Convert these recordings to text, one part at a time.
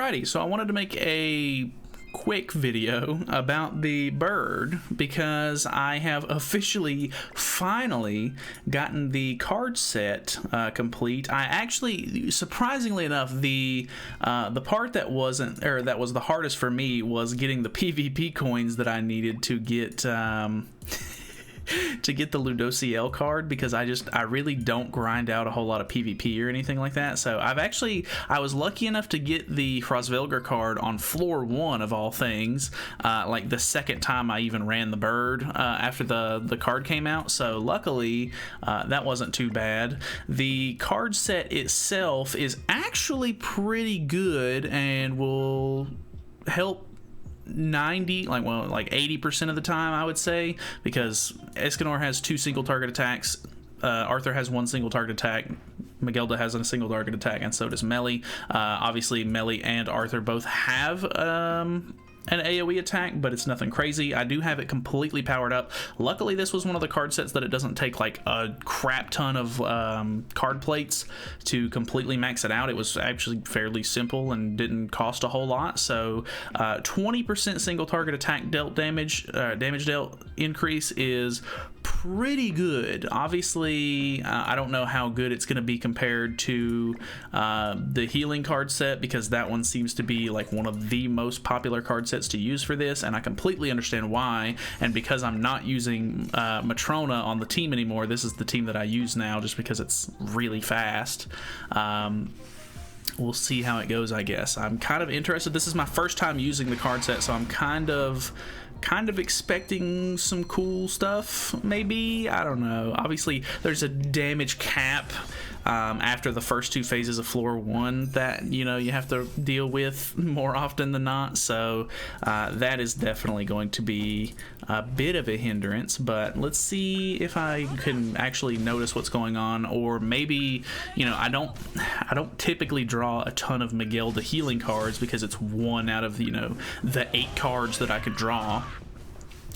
Alrighty, so I wanted to make a quick video about the bird because I have officially finally gotten the card set complete. I actually, surprisingly enough, the part that was the hardest for me was getting the PvP coins that I needed to get to get the Ludociel card, because I really don't grind out a whole lot of PvP or anything like that. So I was lucky enough to get the Hrosvelgar card on floor 1 of all things, like the second time I even ran the bird after the card came out. So luckily that wasn't too bad. The card set itself is actually pretty good and will help 80% of the time, I would say, because Escanor has 2 single target attacks, Arthur has 1 single target attack, Magelda has a single target attack, and so does Melly. Obviously Melly and Arthur both have an AoE attack, but it's nothing crazy. I do have it completely powered up. Luckily, this was one of the card sets that it doesn't take like a crap ton of card plates to completely max it out. It was actually fairly simple and didn't cost a whole lot. So 20% single target attack dealt damage dealt increase is pretty good. Obviously, I don't know how good it's going to be compared to the healing card set, because that one seems to be like one of the most popular card sets to use for this, and I completely understand why. And because I'm not using Matrona on the team anymore, this is the team that I use now just because it's really fast. We'll see how it goes, I guess. I'm kind of interested. This is my first time using the card set, so I'm kind of expecting some cool stuff, maybe. I don't know. Obviously, there's a damage cap after the first 2 phases of floor 1 that, you know, you have to deal with more often than not. So that is definitely going to be a bit of a hindrance, but let's see if I can actually notice what's going on. Or maybe, you know, I don't typically draw a ton of Magelda healing cards because it's 1 out of, you know, the 8 cards that I could draw.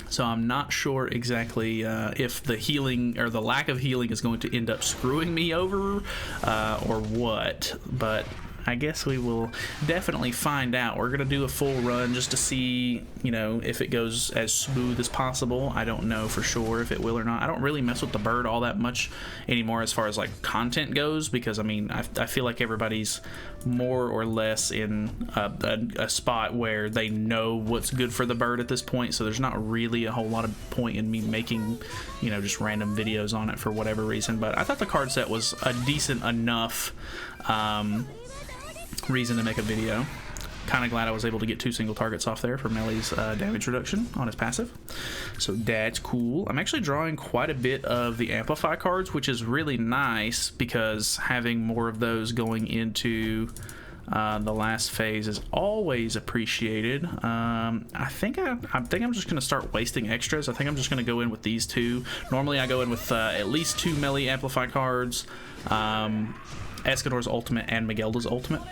So I'm not sure exactly if the healing or the lack of healing is going to end up screwing me over or what, but I guess we will definitely find out. We're going to do a full run just to see, you know, if it goes as smooth as possible. I don't know for sure if it will or not. I don't really mess with the bird all that much anymore as far as like content goes, because I mean, I feel like everybody's more or less in a spot where they know what's good for the bird at this point, so there's not really a whole lot of point in me making, you know, just random videos on it for whatever reason. But I thought the card set was a decent enough reason to make a video. Kind of glad I was able to get 2 single targets off there for Melly's damage reduction on his passive, so that's cool. I'm actually drawing quite a bit of the Amplify cards, which is really nice because having more of those going into the last phase is always appreciated. I think I'm just going to start wasting extras. I think I'm just going to go in with these 2. Normally I go in with at least 2 Melly Amplify cards, Escanor's ultimate and Magelda's ultimate.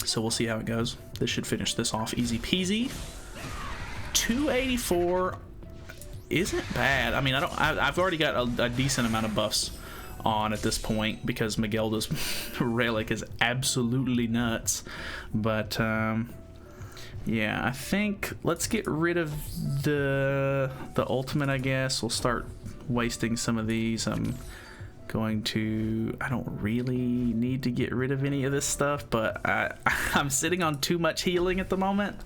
So we'll see how it goes. This should finish this off easy peasy. 284 isn't bad. I mean, I've already got a decent amount of buffs on at this point because Magelda's relic is absolutely nuts. But yeah, I think let's get rid of the ultimate, I guess. We'll start wasting some of these. I don't really need to get rid of any of this stuff, but I'm sitting on too much healing at the moment,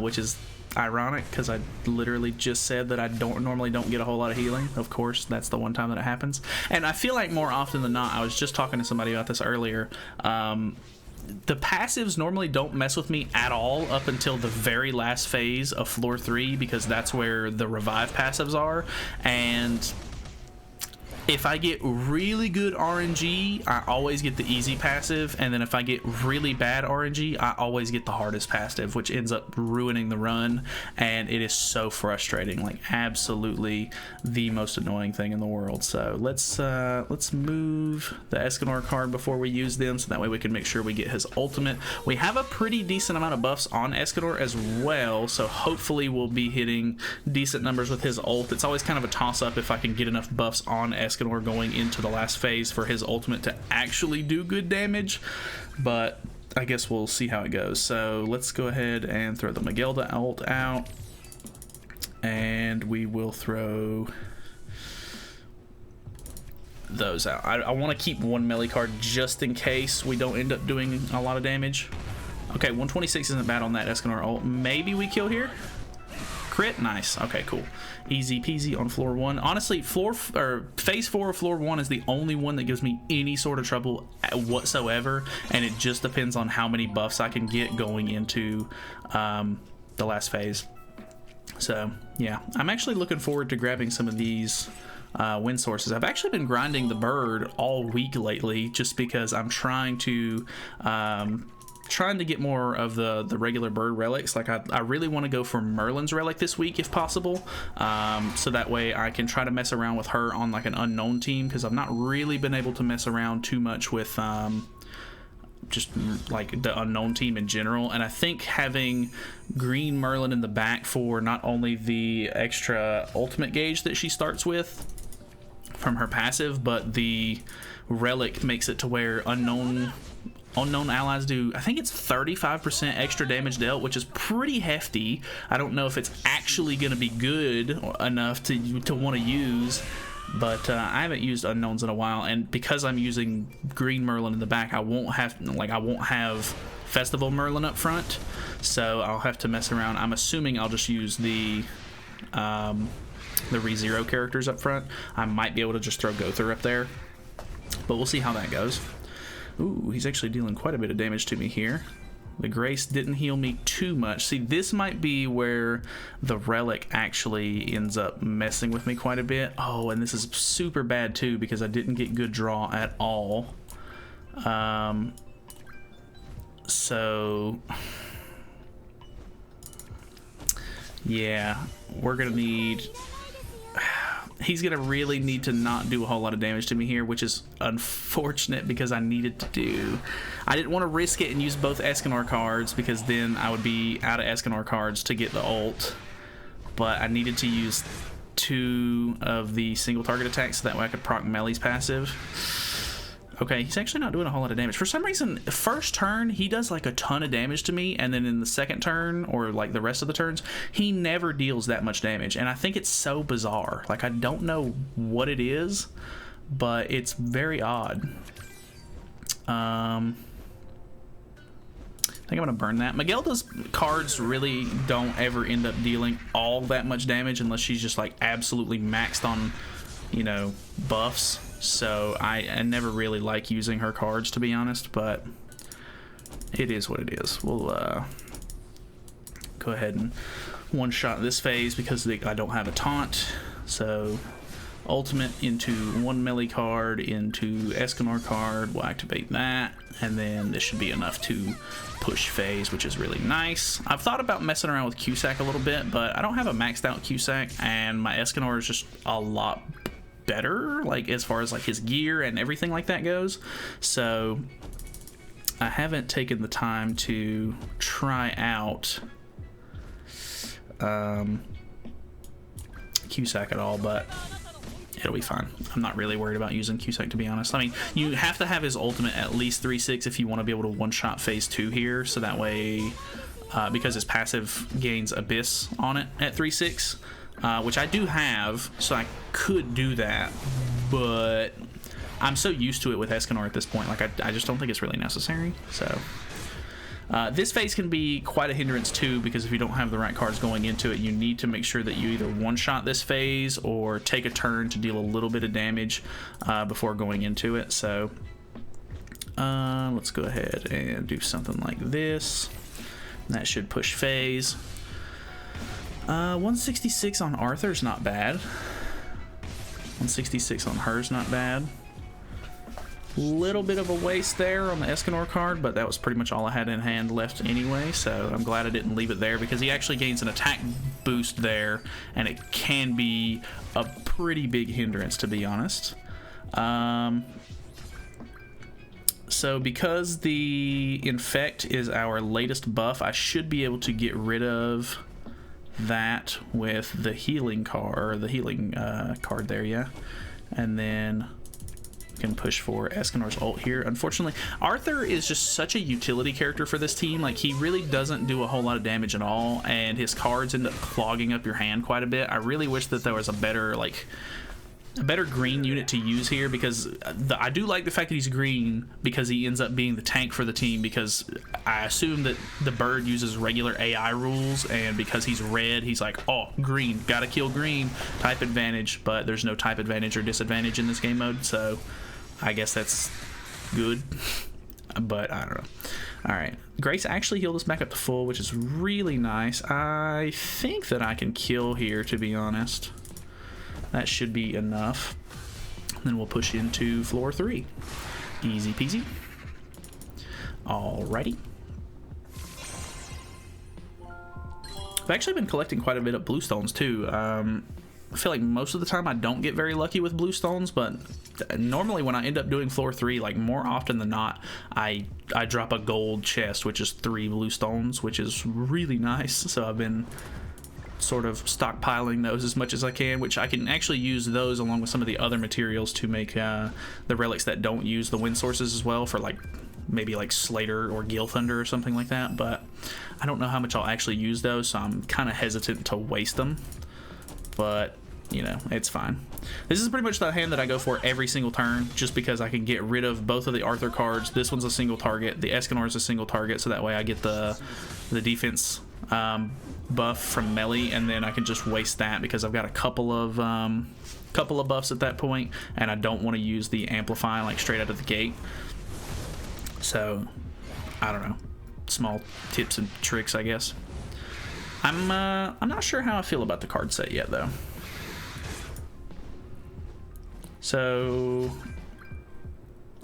which is ironic because I literally just said that I normally don't get a whole lot of healing. Of course, that's the one time that it happens, and I feel like more often than not, I was just talking to somebody about this earlier, the passives normally don't mess with me at all up until the very last phase of floor 3, because that's where the revive passives are. And if I get really good RNG, I always get the easy passive, and then if I get really bad RNG, I always get the hardest passive, which ends up ruining the run, and it is so frustrating, like absolutely the most annoying thing in the world. So let's move the Escanor card before we use them, so that way we can make sure we get his ultimate. We have a pretty decent amount of buffs on Escanor as well, so hopefully we'll be hitting decent numbers with his ult. It's always kind of a toss-up if I can get enough buffs on Escanor going into the last phase for his ultimate to actually do good damage, but I guess we'll see how it goes. So let's go ahead and throw the Magelda ult out, and we will throw those out. I want to keep one melee card just in case we don't end up doing a lot of damage. Okay, 126 isn't bad on that Escanor ult. Maybe we kill here. Crit, nice. Okay, cool. Easy peasy on floor 1. Honestly, phase 4 of floor 1 is the only one that gives me any sort of trouble whatsoever, and it just depends on how many buffs I can get going into the last phase. So yeah, I'm actually looking forward to grabbing some of these wind sources. I've actually been grinding the bird all week lately, just because I'm trying to get more of the regular bird relics. Like I really want to go for Merlin's relic this week if possible, so that way I can try to mess around with her on like an unknown team, because I've not really been able to mess around too much with just like the unknown team in general. And I think having green Merlin in the back for not only the extra ultimate gauge that she starts with from her passive, but the relic makes it to where unknown allies do, I think it's 35% extra damage dealt, which is pretty hefty. I don't know if it's actually going to be good enough to want to use, but I haven't used unknowns in a while, and because I'm using green Merlin in the back, I won't have Festival Merlin up front, so I'll have to mess around. I'm assuming I'll just use the ReZero characters up front. I might be able to just throw Gother up there, but we'll see how that goes. Ooh, he's actually dealing quite a bit of damage to me here. The Grace didn't heal me too much. See, this might be where the relic actually ends up messing with me quite a bit. Oh, and this is super bad too, because I didn't get good draw at all. So yeah, we're gonna need... He's gonna really need to not do a whole lot of damage to me here, which is unfortunate because I needed to do. I didn't want to risk it and use both Escanor cards, because then I would be out of Escanor cards to get the ult. But I needed to use 2 of the single target attacks so that way I could proc Melly's passive. Okay, he's actually not doing a whole lot of damage. For some reason, first turn, he does like a ton of damage to me, and then in the second turn, or like the rest of the turns, he never deals that much damage. And I think it's so bizarre. Like, I don't know what it is, but it's very odd. I think I'm gonna burn that. Magelda's cards really don't ever end up dealing all that much damage unless she's just like absolutely maxed on, you know, buffs. So I never really like using her cards, to be honest, but it is what it is. We'll go ahead and one-shot this phase because I don't have a taunt. So ultimate into 1 melee card, into Escanor card, we'll activate that, and then this should be enough to push phase, which is really nice. I've thought about messing around with Cusack a little bit, but I don't have a maxed out Cusack, and my Escanor is just a lot better, like as far as like his gear and everything like that goes. So I haven't taken the time to try out Cusack at all, but it'll be fine. I'm not really worried about using Cusack, to be honest. I mean, you have to have his ultimate at least 3/6 if you want to be able to one-shot phase 2 here, so that way because his passive gains Abyss on it at 3/6, which I do have, so I could do that, but I'm so used to it with Escanor at this point, like I just don't think it's really necessary. So this phase can be quite a hindrance too, because if you don't have the right cards going into it, you need to make sure that you either one-shot this phase or take a turn to deal a little bit of damage before going into it. So let's go ahead and do something like this. That should push phase. 166 on Arthur's not bad. 166 on her's not bad. Little bit of a waste there on the Escanor card, but that was pretty much all I had in hand left anyway, so I'm glad I didn't leave it there, because he actually gains an attack boost there, and it can be a pretty big hindrance, to be honest. So because the Infect is our latest buff, I should be able to get rid of that with the healing card, or the healing card there, yeah. And then Can push for Escanor's ult here. Unfortunately, Arthur is just such a utility character for this team. Like, he really doesn't do a whole lot of damage at all, and his cards end up clogging up your hand quite a bit. I really wish that there was a better, like, a better green unit to use here, because I do like the fact that he's green, because he ends up being the tank for the team, because I assume that the bird uses regular AI rules, and because he's red, he's like, oh, green, gotta kill green, type advantage, but there's no type advantage or disadvantage in this game mode, so I guess that's good, but I don't know. Alright, Grace actually healed us back up to full, which is really nice. I think that I can kill here, to be honest. That should be enough. Then we'll push into floor 3. Easy peasy. Alrighty. I've actually been collecting quite a bit of bluestones too. I feel like most of the time I don't get very lucky with bluestones, but normally when I end up doing floor 3, like more often than not, I drop a gold chest, which is 3 bluestones, which is really nice. So I've been sort of stockpiling those as much as I can, which I can actually use those along with some of the other materials to make the relics that don't use the wind sources as well, for like maybe like Slater or Gil Thunder or something like that, but I don't know how much I'll actually use those, so I'm kind of hesitant to waste them, but you know, it's fine. This is pretty much the hand that I go for every single turn, just because I can get rid of both of the Arthur cards. This one's a single target, the Escanor is a single target, so that way I get the defense buff from Melly, and then I can just waste that because I've got a couple of buffs at that point, and I don't want to use the amplify like straight out of the gate. So I don't know, small tips and tricks, I guess. I'm not sure how I feel about the card set yet though. So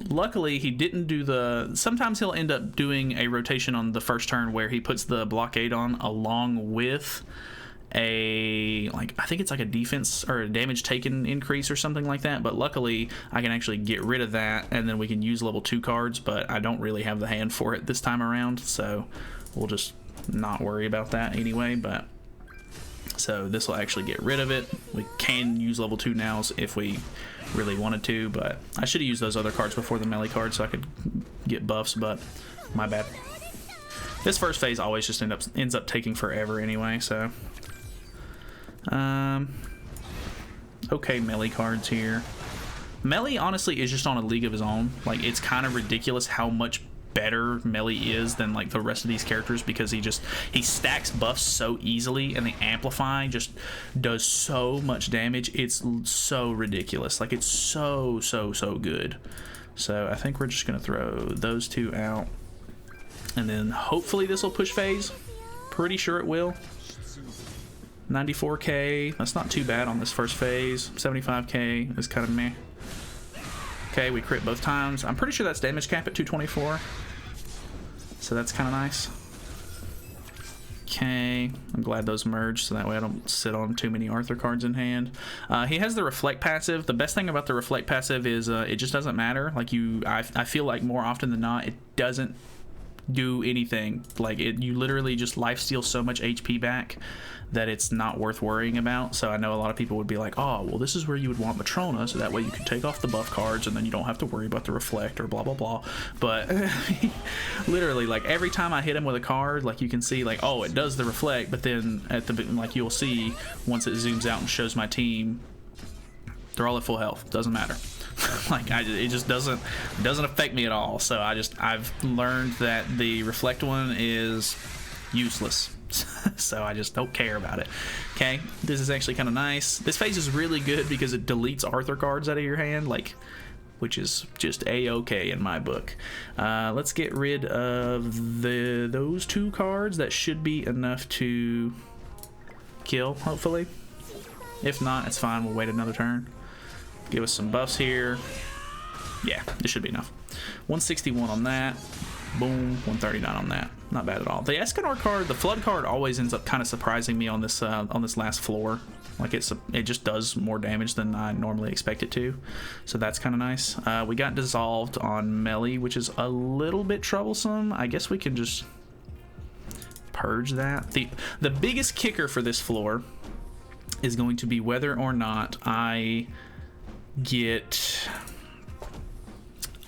luckily he didn't do sometimes he'll end up doing a rotation on the first turn where he puts the blockade on along with a, like, I think it's like a defense or a damage taken increase or something like that, but luckily I can actually get rid of that, and then we can use level 2 cards, but I don't really have the hand for it this time around, so we'll just not worry about that anyway. But so this will actually get rid of it. We can use level 2 nows if we really wanted to, but I should have used those other cards before the melee card so I could get buffs, but my bad. This first phase always just ends up taking forever anyway, so okay, melee cards here. Melly honestly is just on a league of his own. Like, it's kind of ridiculous how much better Melly is than like the rest of these characters, because he stacks buffs so easily, and the amplify just does so much damage. It's so ridiculous. Like, it's so good. So I think we're just gonna throw those 2 out, and then hopefully this will push phase. Pretty sure it will. 94k, that's not too bad on this first phase. 75k is kind of meh. Okay, we crit both times. I'm pretty sure that's damage cap at 224. So that's kind of nice. Okay, I'm glad those merged, so that way I don't sit on too many Arthur cards in hand. He has the Reflect passive. The best thing about the Reflect passive is it just doesn't matter. Like, I feel like more often than not, it doesn't do anything. Like, you literally just lifesteal so much HP back that it's not worth worrying about. So I know a lot of people would be like, oh, well, this is where you would want Matrona, so that way you can take off the buff cards and then you don't have to worry about the Reflect or blah blah blah. But literally, like, every time I hit him with a card, like, you can see, like, oh, it does the Reflect, but then at the, like, you'll see once it zooms out and shows my team, they're all at full health. Doesn't matter. Like, it just doesn't affect me at all. So I've learned that the Reflect one is useless. So I just don't care about it. Okay, this is actually kind of nice. This phase is really good because it deletes Arthur cards out of your hand, like, which is just a-okay in my book. Let's get rid of those 2 cards. That should be enough to kill, hopefully. If not, it's fine. We'll wait another turn. Give us some buffs here. Yeah, this should be enough. 161 on that. Boom, 139 on that. Not bad at all. The Escanor card, the Flood card, always ends up kind of surprising me on this last floor. Like, it just does more damage than I normally expect it to. So that's kind of nice. We got dissolved on Melly, which is a little bit troublesome. I guess we can just purge that. The biggest kicker for this floor is going to be whether or not I get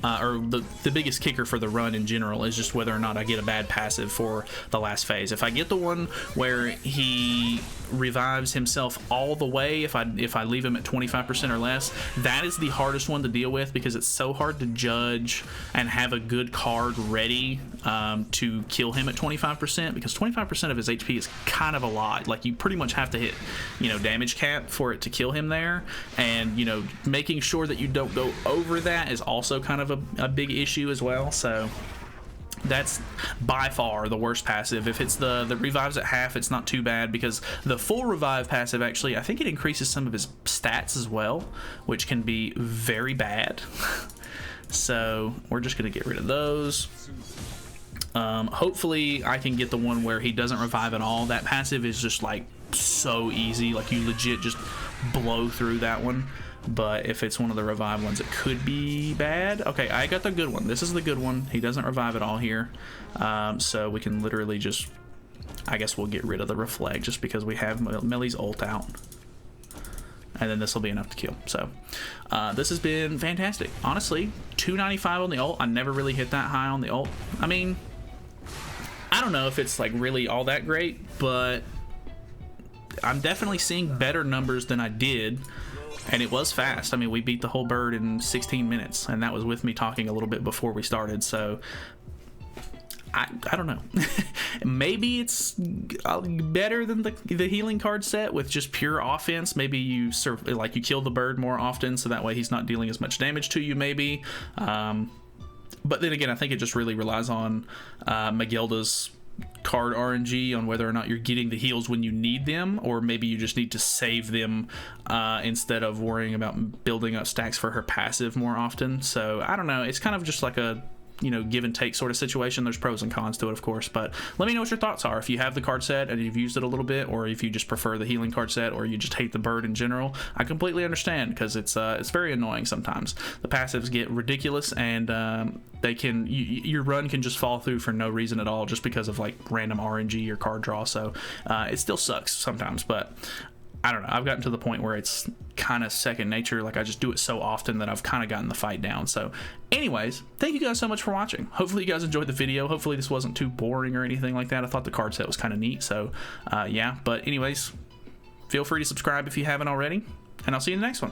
or the biggest kicker for the run in general is just whether or not I get a bad passive for the last phase. If I get the one where he revives himself all the way, if I leave him at 25% or less, that is the hardest one to deal with, because it's so hard to judge and have a good card ready to kill him at 25%, because 25% of his HP is kind of a lot. Like, you pretty much have to hit, you know, damage cap for it to kill him there, and, you know, making sure that you don't go over that is also kind of a big issue as well. So that's by far the worst passive. If it's the revives at half, it's not too bad, because the full revive passive, actually, I think it increases some of his stats as well, which can be very bad. So we're just going to get rid of those. Hopefully I can get the one where he doesn't revive at all. That passive is just like so easy, like you legit just blow through that one. But if it's one of the revive ones, it could be bad. Okay, I got the good one. This is the good one. He doesn't revive at all here. So we can literally just, I guess we'll get rid of the reflect just because we have Melly's ult out. And then this will be enough to kill. So this has been fantastic. Honestly, 295 on the ult. I never really hit that high on the ult. I mean, I don't know if it's like really all that great, but I'm definitely seeing better numbers than I did. And it was fast. I mean, we beat the whole bird in 16 minutes, and that was with me talking a little bit before we started. So I don't know. Maybe it's better than the healing card set with just pure offense. Maybe you you kill the bird more often, so that way he's not dealing as much damage to you. Maybe. But then again, I think it just really relies on Megilda's card RNG on whether or not you're getting the heals when you need them, or maybe you just need to save them instead of worrying about building up stacks for her passive more often. So I don't know, it's kind of just like a, you know, give and take sort of situation. There's pros and cons to it, of course, but let me know what your thoughts are. If you have the card set and you've used it a little bit, or if you just prefer the healing card set, or you just hate the bird in general, I completely understand, because it's very annoying sometimes. The passives get ridiculous, and they can your run can just fall through for no reason at all, just because of like random RNG or card draw. So it still sucks sometimes, but I don't know, I've gotten to the point where it's kind of second nature. Like, I just do it so often that I've kind of gotten the fight down. So anyways, thank you guys so much for watching. Hopefully you guys enjoyed the video. Hopefully this wasn't too boring or anything like that. I thought the card set was kind of neat. So yeah, but anyways, feel free to subscribe if you haven't already, and I'll see you in the next one.